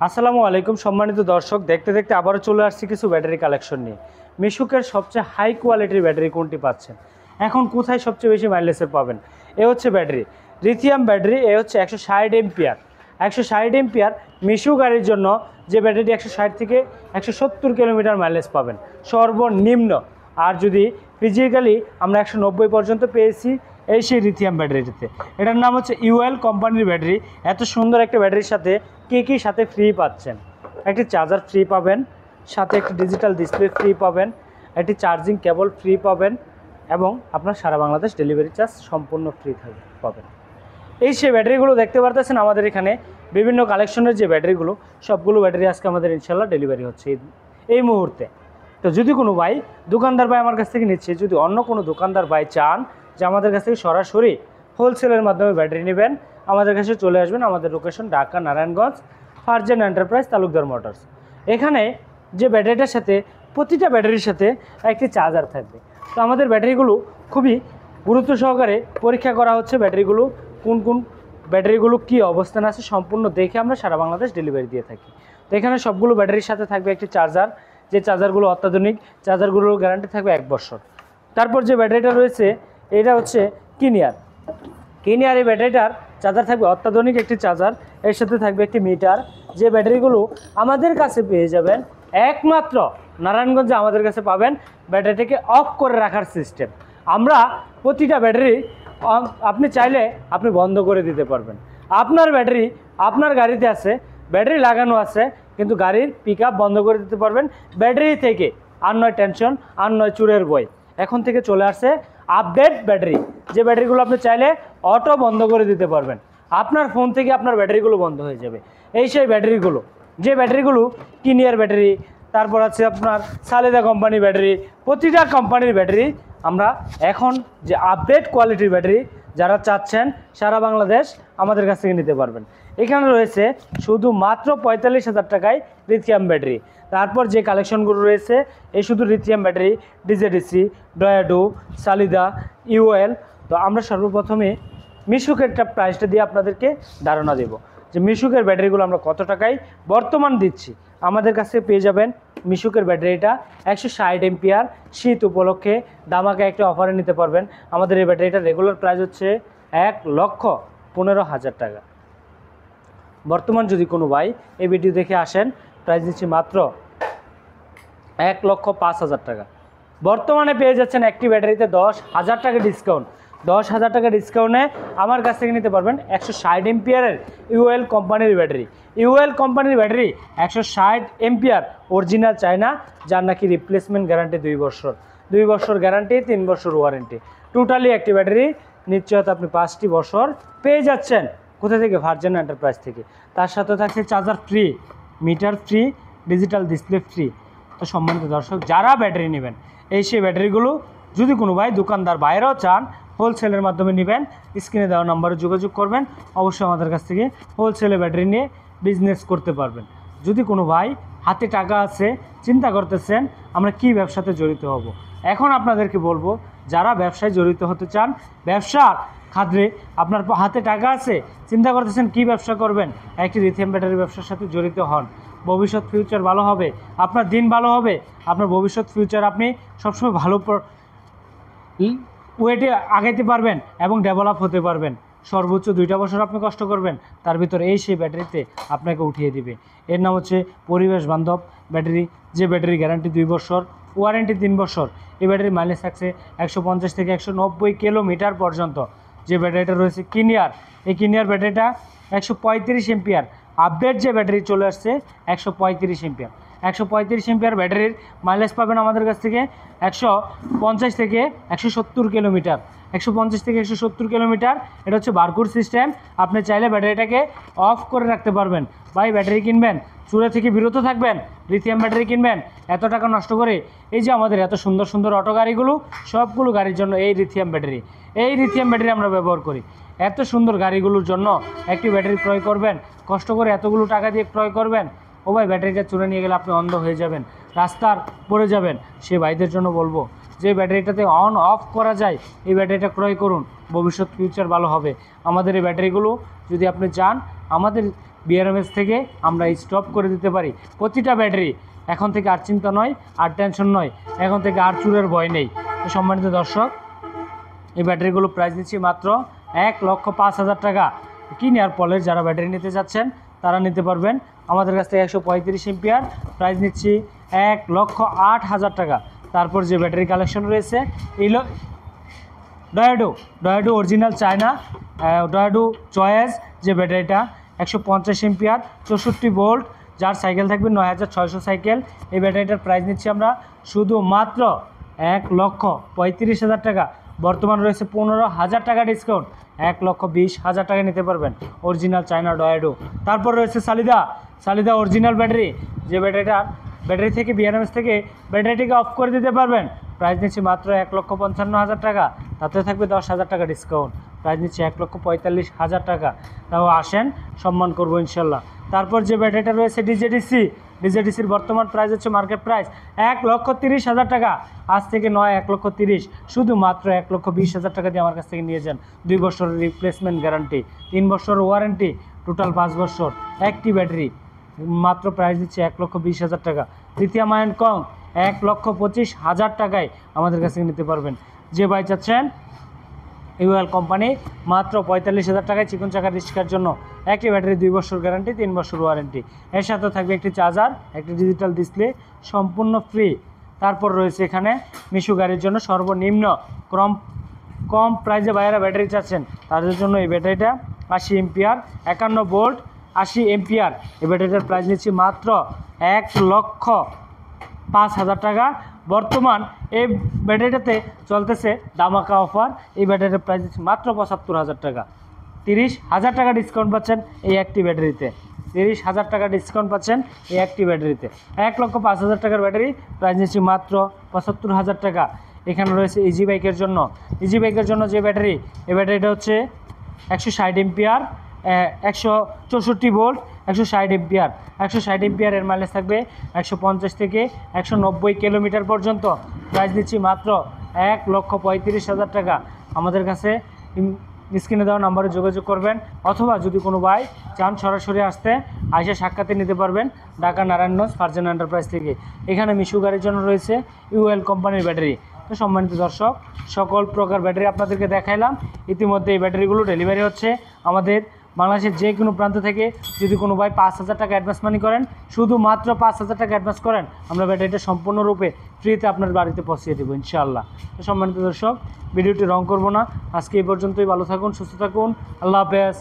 আসসালামু আলাইকুম সম্মানিত দর্শক, দেখতে দেখতে আবারও চলে আসছি কিছু ব্যাটারি কালেকশন নিয়ে। মিশুকের সবচেয়ে হাই কোয়ালিটির ব্যাটারি কোনটি পাচ্ছেন, এখন কোথায় সবচেয়ে বেশি মাইলেজের পাবেন? এ হচ্ছে ব্যাটারি, লিথিয়াম ব্যাটারি। এ হচ্ছে 160 এম্পিয়ার। 160 এম্পিয়ার মিশু গাড়ির জন্য যে ব্যাটারিটি 160 থেকে 170 কিলোমিটার মাইলেজ পাবেন সর্বনিম্ন। আর যদি ফিজিক্যালি আমরা 190 পর্যন্ত পেয়েছি এই সেই লিথিয়াম ব্যাটারিটিতে। এটার নাম হচ্ছে ইউএল কোম্পানির ব্যাটারি। এত সুন্দর একটা ব্যাটারির সাথে কী সাথে ফ্রি পাচ্ছেন? একটি চার্জার ফ্রি পাবেন, সাথে একটি ডিজিটাল ডিসপ্লে ফ্রি পাবেন, একটি চার্জিং কেবল ফ্রি পাবেন এবং আপনার সারা বাংলাদেশ ডেলিভারি চার্জ সম্পূর্ণ ফ্রি পাবেন। এই সেই ব্যাটারিগুলো দেখতে পারতেছেন আমাদের এখানে বিভিন্ন কালেকশনের যে ব্যাটারিগুলো, সবগুলো ব্যাটারি আজকে আমাদের ইনশাল্লাহ ডেলিভারি হচ্ছে এই মুহূর্তে। তো যদি কোনো ভাই দোকানদার ভাই আমার কাছ থেকে নিচ্ছে, যদি অন্য কোনো দোকানদার ভাই চান যে আমাদের কাছ থেকে সরাসরি হোলসেলের মাধ্যমে ব্যাটারি নেবেন, আমাদের কাছে চলে আসবেন। আমাদের location Dhaka Narayanganj, Farzan enterprise, Talukdar motors. এখানে যে ব্যাটারিটার সাথে প্রতিটা ব্যাটারির সাথে একটি চার্জার থাকবে। তো আমাদের ব্যাটারিগুলো খুবই গুরুত্ব সহকারে পরীক্ষা করা হচ্ছে। ব্যাটারিগুলো কোন ব্যাটারিগুলো কী অবস্থান আছে সম্পূর্ণ দেখে আমরা সারা বাংলাদেশ ডেলিভারি দিয়ে থাকি। তো এখানে সবগুলো ব্যাটারির সাথে থাকবে একটি চার্জার, যে চার্জারগুলো অত্যাধুনিক। চার্জারগুলোর গ্যারান্টি থাকবে 1 বছর। তারপর যে ব্যাটারিটা রয়েছে এটা হচ্ছে কিনিয়ার এই ব্যাটারিটার চার্জার থাকবে অত্যাধুনিক একটি চার্জার। এর সাথে থাকবে একটি মিটার। যে ব্যাটারিগুলো আমাদের কাছে পেয়ে যাবেন একমাত্র নারায়ণগঞ্জে আমাদের কাছে পাবেন ব্যাটারিটাকে অফ করে রাখার সিস্টেম। আমরা প্রতিটা ব্যাটারি আপনি চাইলে আপনি বন্ধ করে দিতে পারবেন। আপনার ব্যাটারি আপনার গাড়িতে আছে, ব্যাটারি লাগানো আছে, কিন্তু গাড়ির পিকআপ বন্ধ করে দিতে পারবেন ব্যাটারি থেকে। আর নয় টেনশন, আর নয় চুরের বই। এখন থেকে চলে আসছে আপডেট ব্যাটারি, যে ব্যাটারিগুলো আপনি চাইলে অটো বন্ধ করে দিতে পারবেন। আপনার ফোন থেকে আপনার ব্যাটারিগুলো বন্ধ হয়ে যাবে। এই সেই ব্যাটারিগুলো, যে ব্যাটারিগুলো কিনিয়ার ব্যাটারি, তারপর আছে আপনার সালেদা কোম্পানির ব্যাটারি। প্রতিটা কোম্পানির ব্যাটারি আমরা এখন যে আপডেট কোয়ালিটির ব্যাটারি যারা চাচ্ছেন সারা বাংলাদেশ আমাদের কাছ থেকে নিতে পারবেন। এখানে রয়েছে শুধুমাত্র 45,000 টাকায় লিথিয়াম ব্যাটারি। তারপর যে কালেকশনগুলো রয়েছে এই শুধু লিথিয়াম ব্যাটারি, ডিজেডিসি, ডয়াডো, সালিদা, ইউএল। তো আমরা সর্বপ্রথমে মিশুকের প্রাইসটা দিয়ে আপনাদেরকে ধারণা দেব যে মিশুকের ব্যাটারিগুলো আমরা কত টাকায় বর্তমান দিচ্ছি। আমাদের কাছে পেয়ে যাবেন মিশুকের ব্যাটারিটা 160 এম্পিয়ার। শীত উপলক্ষে দামাকে একটা অফারে নিতে পারবেন। আমাদের এই ব্যাটারিটার রেগুলার প্রাইস হচ্ছে 1,15,000 টাকা। বর্তমান যদি কোনো ভাই এই ভিডিও দেখে আসেন, প্রাইস দিচ্ছি মাত্র 1,05,000 টাকা। বর্তমানে পেয়ে যাচ্ছেন একটি ব্যাটারিতে 10,000 টাকা ডিসকাউন্ট। 10,000 টাকা ডিসকাউন্টে আমার কাছ থেকে নিতে পারবেন 160 এম্পিয়ারের ইউএল কোম্পানির ব্যাটারি। ইউএল কোম্পানির ব্যাটারি 160 এম্পিয়ার অরিজিনাল চায়না, যার নাকি রিপ্লেসমেন্ট গ্যারান্টি 2 বছর। 2 বছর গ্যারান্টি, 3 বছর ওয়ারেন্টি। টোটালি একটি ব্যাটারি নিশ্চয়তা আপনি 5টি বছর পেয়ে যাচ্ছেন। কোথা থেকে? ফারজান এন্টারপ্রাইজ থেকে। তার সাথে থাকছে charger free, meter free, digital display free. তো সম্মানিত দর্শক, যারা ব্যাটারি নেবেন এই সেই ব্যাটারিগুলো যদি কোনো ভাই দোকানদার বাইরেও চান হোলসেলের মাধ্যমে নেবেন, স্ক্রিনে দেওয়া নাম্বারে যোগাযোগ করবেন। অবশ্যই আমাদের কাছ থেকে হোলসেলে ব্যাটারি নিয়ে বিজনেস করতে পারবেন। যদি কোনো ভাই হাতে টাকা আছে, চিন্তা করতেছেন আমরা কি ব্যবসাতে জড়িত হব, এখন আপনাদেরকে বলবো যারা ব্যবসায় জড়িত হতে চান, ব্যবসার খাদ্রে আপনার হাতে টাকা আছে, চিন্তা করতেছেন কি ব্যবসা করবেন, একটি লিথিয়াম ব্যাটারি ব্যবসার সাথে জড়িত হন। ভবিষ্যৎ ফিউচার ভালো হবে, আপনার দিন ভালো হবে, আপনার ভবিষ্যৎ ফিউচার আপনি সবসময় ভালো ওয়েটে আগাইতে পারবেন এবং ডেভেলপ হতে পারবেন। সর্বোচ্চ 2টা বছর আপনি কষ্ট করবেন, তার ভিতরে এই সেই ব্যাটারিতে আপনাকে উঠিয়ে দিবে। এর নাম হচ্ছে পরিবেশ বান্ধব ব্যাটারি, যে ব্যাটারি গ্যারান্টি 2 বছর, ওয়ারেন্টি 3 বছর। এই ব্যাটারির মাইলেজ থাকছে 150 থেকে 190 কিলোমিটার পর্যন্ত। যে ব্যাটারিটা রয়েছে কিনিয়ার, এই কিনিয়ার ব্যাটারিটা 135 এম্পিয়ার। আপডেট যে ব্যাটারি চলে আসছে 135 এম্পিয়ার। 135 এম্পিয়ার ব্যাটারির মাইলেজ পাবেন আমাদের কাছ থেকে 150 থেকে 170 কিলোমিটার। 150 থেকে 170 কিলোমিটার। এটা হচ্ছে বারকোড সিস্টেম। আপনি চাইলে ব্যাটারিটাকে অফ করে রাখতে পারবেন। ভাই ব্যাটারি কিনবেন, চুরা থেকে বিরত থাকবেন, লিথিয়াম ব্যাটারি কিনবেন, এত টাকা নষ্ট করে। এই যে আমাদের এত সুন্দর সুন্দর অটো গাড়িগুলো, সবগুলো গাড়ির জন্য এই লিথিয়াম ব্যাটারি। এই লিথিয়াম ব্যাটারি আমরা ব্যবহার করি। এত সুন্দর গাড়িগুলোর জন্য একটি ব্যাটারি ক্রয় করবেন, কষ্ট করে এতগুলো টাকা দিয়ে ক্রয় করবেন। ও ভাই ব্যাটারিটা চুরে নিয়ে গেলে আপনি অন্ধ হয়ে যাবেন, রাস্তার পড়ে যাবেন। সে ভাইদের জন্য বলবো যে ব্যাটারিটাতে অন অফ করা যায়, এই ব্যাটারিটা ক্রয় করুন, ভবিষ্যৎ ফিউচার ভালো হবে। আমাদের এই ব্যাটারিগুলো যদি আপনি চান, আমাদের বিআরএমএস থেকে আমরা স্টপ করে দিতে পারি প্রতিটা ব্যাটারি। এখন থেকে আর চিন্তা নয়, আর টেনশন নয়, এখন থেকে আর চুরের ভয় নেই। তো সম্মানিত দর্শক, এই ব্যাটারিগুলো প্রাইস দিচ্ছি মাত্র 1,05,000 টাকা। কিনে আর পলের যারা ব্যাটারি নিতে যাচ্ছেন তারা নিতে পারবেন আমাদের কাছ থেকে। 135 এম্পিয়ার প্রাইস নিচ্ছি 1,08,000 টাকা। তারপর যে ব্যাটারি কালেকশন রয়েছে এলো ডয়াডো অরিজিনাল চায়না ডয়াডো চয়েস, যে ব্যাটারিটা 150 এম্পিয়ার 64 ভোল্ট, যার সাইকেল থাকবে 9600 সাইকেল। এই ব্যাটারিটার প্রাইস নিচ্ছি আমরা শুধুমাত্র 1,35,000 টাকা। বর্তমান রয়েছে 15,000 টাকা ডিসকাউন্ট, 1,20,000 টাকা নিতে পারবেন অরিজিনাল চায়না ডয়াডো। তারপর রয়েছে সালিদা অরিজিনাল ব্যাটারি, যে ব্যাটারি থেকে বিআরএমএস থেকে ব্যাটারিটিকে অফ করে দিতে পারবেন। প্রাইস নিচ্ছি মাত্র 1,55,000 টাকা, তাতে থাকবে 10,000 টাকা ডিসকাউন্ট। প্রাইস নিচ্ছি 1,45,000 টাকা। তাও আসেন, সম্মান করবো ইনশাল্লাহ। তারপর যে ব্যাটারিটা রয়েছে ডিজেডিসির বর্তমান প্রাইস হচ্ছে মার্কেট প্রাইস 1,30,000 টাকা। আজ থেকে নয় 1,30,000, শুধুমাত্র 1,20,000 টাকা দিয়ে আমার কাছ থেকে নিয়ে যান। 2 বছরের রিপ্লেসমেন্ট গ্যারান্টি, 3 বছরের ওয়ারেন্টি, টোটাল 5 বছর, একটি ব্যাটারি। মাত্র প্রাইস দিচ্ছে 1,20,000 টাকা। লিথিয়াম আয়ন কং 1,25,000 টাকায় আমাদের কাছ থেকে নিতে পারবেন। যে ভাই চাচ্ছেন ইউএল কোম্পানি মাত্র 45,000 টাকায় চিকন চাকার রিক্সার জন্য একটি ব্যাটারি, 2 বছর গ্যারান্টি, 3 বছর ওয়ারেন্টি। এর সাথে থাকবে একটি চার্জার, একটি ডিজিটাল ডিসপ্লে, সম্পূর্ণ ফ্রি। তারপর রয়েছে এখানে মিশু গাড়ির জন্য সর্বনিম্ন কম প্রাইসে ভাইয়েরা ব্যাটারি চাচ্ছেন তাদের জন্য এই ব্যাটারিটা 80 এম্পিয়ার 51 ভোল্ট 80 এম্পিয়ার। এই ব্যাটারিটার প্রাইস নিচ্ছি মাত্র 1,05,000 টাকা। বর্তমান এই ব্যাটারিটাতে চলতেছে ধামাকা অফার। এই ব্যাটারিটার প্রাইস দিচ্ছি মাত্র 75,000 টাকা। 30,000 টাকা ডিসকাউন্ট পাচ্ছেন এই একটি ব্যাটারিতে। 30,000 টাকা ডিসকাউন্ট পাচ্ছেন এই একটি ব্যাটারিতে। 1,05,000 টাকার ব্যাটারি প্রাইস নিচ্ছি মাত্র 75,000 টাকা। এখানে রয়েছে ইজি বাইকের জন্য যে ব্যাটারি, এই ব্যাটারিটা হচ্ছে 160 এম্পিয়ার 164 ভোল্ট 160 এম্পিয়ার। 160 এম্পিয়ারের মাইলেজ থাকবে 150 থেকে 190 কিলোমিটার পর্যন্ত। প্রাইস দিচ্ছি মাত্র 1,35,000 টাকা। আমাদের কাছে স্ক্রিনে দেওয়া নাম্বারে যোগাযোগ করবেন, অথবা যদি কোনো ভাই চান সরাসরি আসতে আইসা সাক্ষাতে নিতে পারবেন ঢাকা নারায়ণগঞ্জ ফারজানা এন্টারপ্রাইজ থেকে। এখানে মিশু গাড়ির জন্য রয়েছে ইউএল কোম্পানির ব্যাটারি। তো সম্মানিত দর্শক, সকল প্রকার ব্যাটারি আপনাদেরকে দেখাইলাম। ইতিমধ্যে এই ব্যাটারিগুলো ডেলিভারি হচ্ছে আমাদের বাংলাদেশের যে কোনো প্রান্ত থেকে। যদি কোনো ভাই 5,000 টাকা অ্যাডভান্স মানি করেন, শুধুমাত্র 5,000 টাকা অ্যাডভান্স করেন, আমরা ব্যাটারিটা সম্পূর্ণরূপে ফ্রিতে আপনার বাড়িতে পৌঁছে দেবো ইনশাআল্লাহ। তো সম্মানিত দর্শক, ভিডিওটি রং করব না, আজকে এই পর্যন্তই। ভালো থাকুন, সুস্থ থাকুন, আল্লাহ হাফেজ।